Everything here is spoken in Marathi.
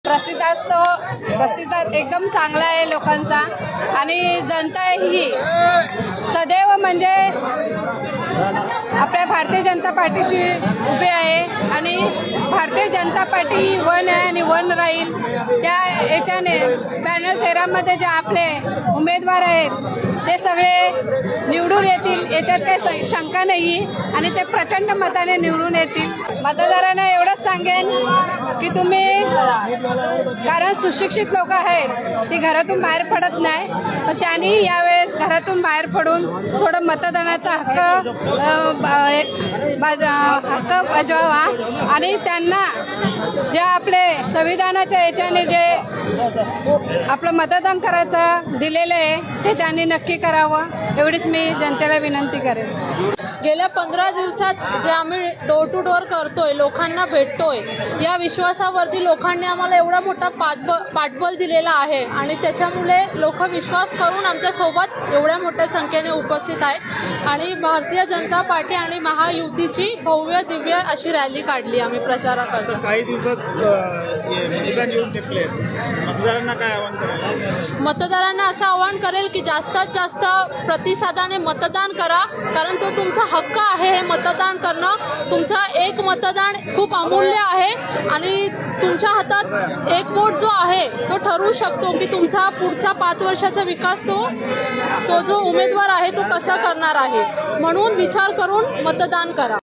प्रसिद्ध एकदम चांगला आहे लोकांचा आणि जनता ही सदैव म्हणजे आपल्या भारतीय जनता पार्टीशी उभी आहे आणि भारतीय जनता पार्टी ही वन आहे आणि वन राहील। त्या याच्याने पॅनल 13मध्ये जे आपले उमेदवार आहेत ते सगळे निवडून येतील याच्यात काही शंका नाही आणि ते प्रचंड मताने निवडून येतील। मतदारांना एवढंच सांगेन की तुम्ही कारण सुशिक्षित लोक आहेत ती घरातून बाहेर पडत नाही, पण त्यांनी यावेळेस घरातून बाहेर पडून थोडं मतदानाचा हक्क बजावा आणि त्यांना जे आपले संविधानाच्या याच्याने जे आपलं मतदान करायचं दिलेलं आहे ते त्यांनी नक्की करावं एवढीच मी जनतेला विनंती करेन। गेल्या 15 दिवसात जे आम्ही डोर टू डोर करतोय, लोकांना भेटतोय, या विश्वासावरती लोकांनी आम्हाला एवढा मोठा पाठबळ दिलेला आहे आणि त्याच्यामुळे लोक विश्वास करून आमच्यासोबत एवढ्या मोठ्या संख्येने उपस्थित आहेत आणि भारतीय जनता पार्टी आणि महायुतीची भव्य दिव्य अशी रॅली काढली आम्ही प्रचाराकरता। काही दिवसात मतदान येऊन टेकले, मतदारांना काय आवाहन करेल? मतदारांना असं आवाहन करेल की जास्तीत जास्त प्रतिसादाने मतदान करा, कारण तो तुमचा हक्क आहे। हे मतदान करणं, तुमचं एक मतदान खूप अमूल्य आहे आणि तुमच्या हातात एक वोट जो आहे तो ठरवू शकतो की तुमचा पुढचा 5 वर्षाचा विकास तो जो उमेदवार आहे तो कसा करणार आहे। म्हणून विचार करून मतदान करा।